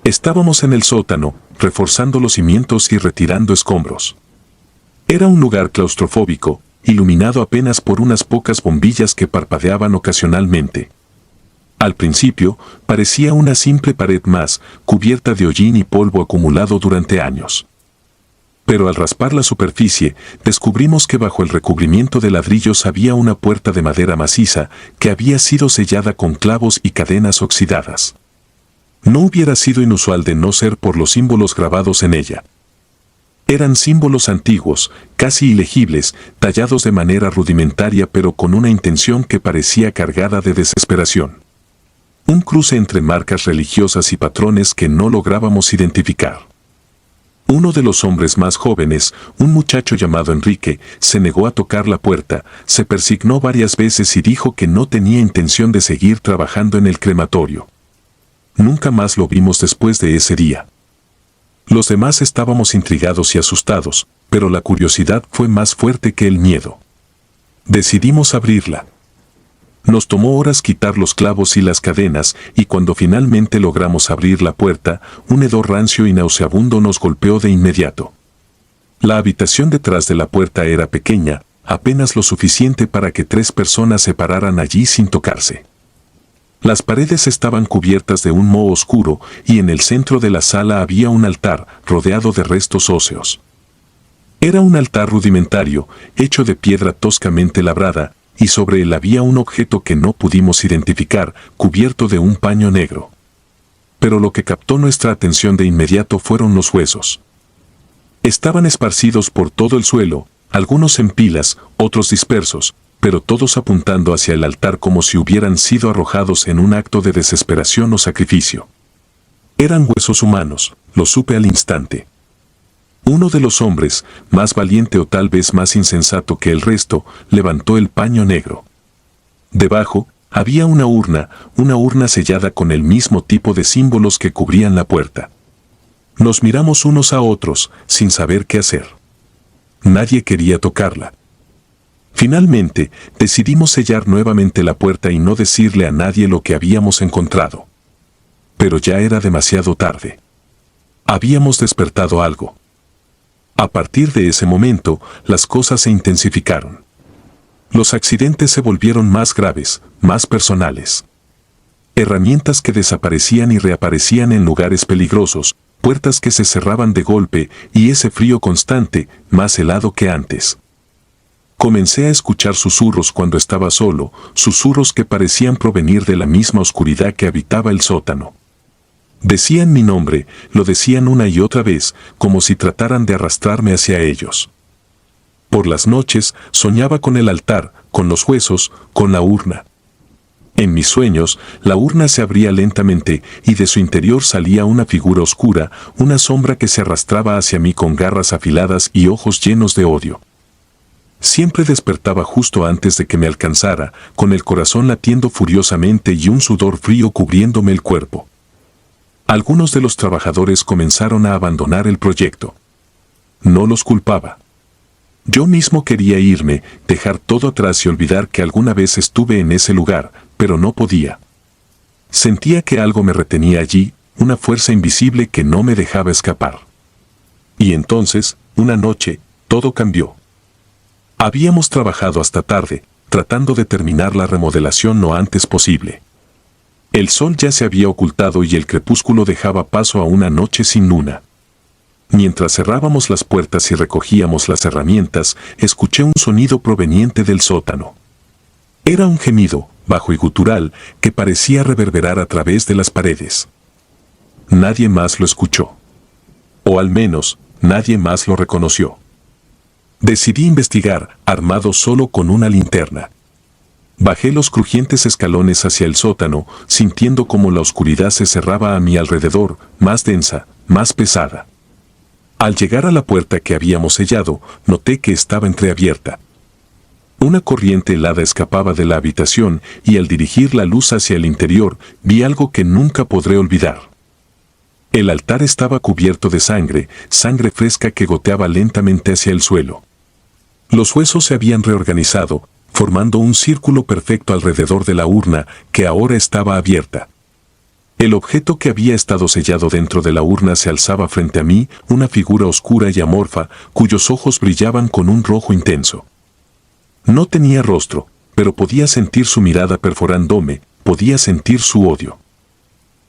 Estábamos en el sótano, reforzando los cimientos y retirando escombros. Era un lugar claustrofóbico, iluminado apenas por unas pocas bombillas que parpadeaban ocasionalmente. Al principio, parecía una simple pared más, cubierta de hollín y polvo acumulado durante años. Pero al raspar la superficie, descubrimos que bajo el recubrimiento de ladrillos había una puerta de madera maciza que había sido sellada con clavos y cadenas oxidadas. No hubiera sido inusual de no ser por los símbolos grabados en ella. Eran símbolos antiguos, casi ilegibles, tallados de manera rudimentaria pero con una intención que parecía cargada de desesperación. Un cruce entre marcas religiosas y patrones que no lográbamos identificar. Uno de los hombres más jóvenes, un muchacho llamado Enrique, se negó a tocar la puerta, se persignó varias veces y dijo que no tenía intención de seguir trabajando en el crematorio. Nunca más lo vimos después de ese día. Los demás estábamos intrigados y asustados, pero la curiosidad fue más fuerte que el miedo. Decidimos abrirla. Nos tomó horas quitar los clavos y las cadenas, y cuando finalmente logramos abrir la puerta, un hedor rancio y nauseabundo nos golpeó de inmediato. La habitación detrás de la puerta era pequeña, apenas lo suficiente para que 3 personas se pararan allí sin tocarse. Las paredes estaban cubiertas de un moho oscuro, y en el centro de la sala había un altar, rodeado de restos óseos. Era un altar rudimentario, hecho de piedra toscamente labrada, y sobre él había un objeto que no pudimos identificar, cubierto de un paño negro. Pero lo que captó nuestra atención de inmediato fueron los huesos. Estaban esparcidos por todo el suelo, algunos en pilas, otros dispersos, pero todos apuntando hacia el altar como si hubieran sido arrojados en un acto de desesperación o sacrificio. Eran huesos humanos, lo supe al instante. Uno de los hombres, más valiente o tal vez más insensato que el resto, levantó el paño negro. Debajo, había una urna sellada con el mismo tipo de símbolos que cubrían la puerta. Nos miramos unos a otros, sin saber qué hacer. Nadie quería tocarla. Finalmente, decidimos sellar nuevamente la puerta y no decirle a nadie lo que habíamos encontrado. Pero ya era demasiado tarde. Habíamos despertado algo. A partir de ese momento, las cosas se intensificaron. Los accidentes se volvieron más graves, más personales. Herramientas que desaparecían y reaparecían en lugares peligrosos, puertas que se cerraban de golpe y ese frío constante, más helado que antes. Comencé a escuchar susurros cuando estaba solo, susurros que parecían provenir de la misma oscuridad que habitaba el sótano. Decían mi nombre, lo decían una y otra vez, como si trataran de arrastrarme hacia ellos. Por las noches, soñaba con el altar, con los huesos, con la urna. En mis sueños, la urna se abría lentamente, y de su interior salía una figura oscura, una sombra que se arrastraba hacia mí con garras afiladas y ojos llenos de odio. Siempre despertaba justo antes de que me alcanzara, con el corazón latiendo furiosamente y un sudor frío cubriéndome el cuerpo. Algunos de los trabajadores comenzaron a abandonar el proyecto. No los culpaba. Yo mismo quería irme, dejar todo atrás y olvidar que alguna vez estuve en ese lugar, pero no podía. Sentía que algo me retenía allí, una fuerza invisible que no me dejaba escapar. Y entonces, una noche, todo cambió. Habíamos trabajado hasta tarde, tratando de terminar la remodelación lo antes posible. El sol ya se había ocultado y el crepúsculo dejaba paso a una noche sin luna. Mientras cerrábamos las puertas y recogíamos las herramientas, escuché un sonido proveniente del sótano. Era un gemido, bajo y gutural, que parecía reverberar a través de las paredes. Nadie más lo escuchó. O al menos, nadie más lo reconoció. Decidí investigar, armado solo con una linterna. Bajé los crujientes escalones hacia el sótano, sintiendo como la oscuridad se cerraba a mi alrededor, más densa, más pesada. Al llegar a la puerta que habíamos sellado, noté que estaba entreabierta. Una corriente helada escapaba de la habitación y al dirigir la luz hacia el interior, vi algo que nunca podré olvidar. El altar estaba cubierto de sangre, sangre fresca que goteaba lentamente hacia el suelo. Los huesos se habían reorganizado, formando un círculo perfecto alrededor de la urna que ahora estaba abierta. El objeto que había estado sellado dentro de la urna se alzaba frente a mí, una figura oscura y amorfa, cuyos ojos brillaban con un rojo intenso. No tenía rostro, pero podía sentir su mirada perforándome, podía sentir su odio.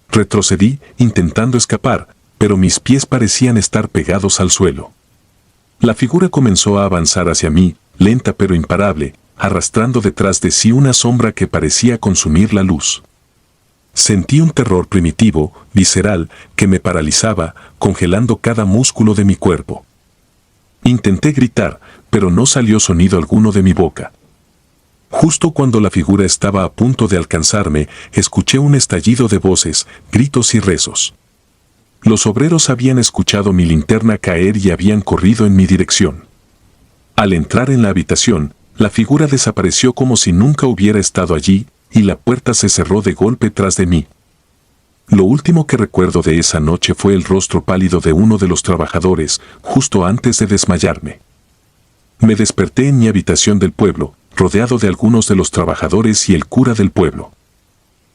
Retrocedí, intentando escapar, pero mis pies parecían estar pegados al suelo. La figura comenzó a avanzar hacia mí, lenta pero imparable, arrastrando detrás de sí una sombra que parecía consumir la luz. Sentí un terror primitivo, visceral, que me paralizaba, congelando cada músculo de mi cuerpo. Intenté gritar, pero no salió sonido alguno de mi boca. Justo cuando la figura estaba a punto de alcanzarme, escuché un estallido de voces, gritos y rezos. Los obreros habían escuchado mi linterna caer y habían corrido en mi dirección. Al entrar en la habitación, la figura desapareció como si nunca hubiera estado allí, y la puerta se cerró de golpe tras de mí. Lo último que recuerdo de esa noche fue el rostro pálido de uno de los trabajadores, justo antes de desmayarme. Me desperté en mi habitación del pueblo, rodeado de algunos de los trabajadores y el cura del pueblo.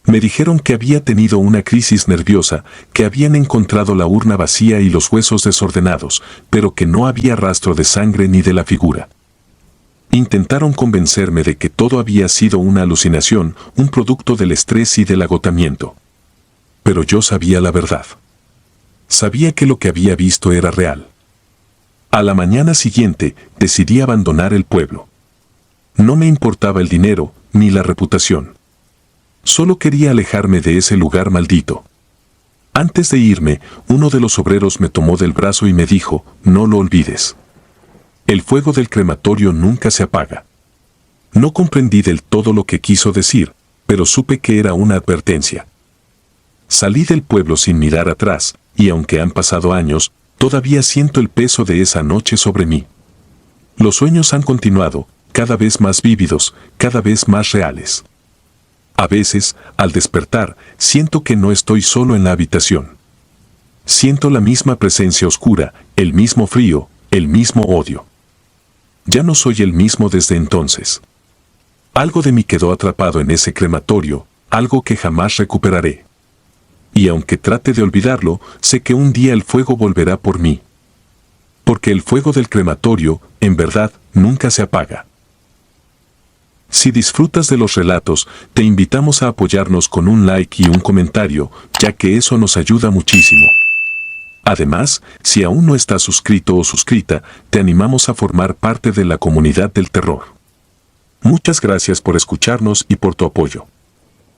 Me dijeron que había tenido una crisis nerviosa, que habían encontrado la urna vacía y los huesos desordenados, pero que no había rastro de sangre ni de la figura. Intentaron convencerme de que todo había sido una alucinación, un producto del estrés y del agotamiento. Pero yo sabía la verdad. Sabía que lo que había visto era real. A la mañana siguiente, decidí abandonar el pueblo. No me importaba el dinero, ni la reputación. Solo quería alejarme de ese lugar maldito. Antes de irme, uno de los obreros me tomó del brazo y me dijo, no lo olvides. El fuego del crematorio nunca se apaga. No comprendí del todo lo que quiso decir, pero supe que era una advertencia. Salí del pueblo sin mirar atrás, y aunque han pasado años, todavía siento el peso de esa noche sobre mí. Los sueños han continuado, cada vez más vívidos, cada vez más reales. A veces, al despertar, siento que no estoy solo en la habitación. Siento la misma presencia oscura, el mismo frío, el mismo odio. Ya no soy el mismo desde entonces. Algo de mí quedó atrapado en ese crematorio, algo que jamás recuperaré. Y aunque trate de olvidarlo, sé que un día el fuego volverá por mí. Porque el fuego del crematorio, en verdad, nunca se apaga. Si disfrutas de los relatos, te invitamos a apoyarnos con un like y un comentario, ya que eso nos ayuda muchísimo. Además, si aún no estás suscrito o suscrita, te animamos a formar parte de la comunidad del terror. Muchas gracias por escucharnos y por tu apoyo.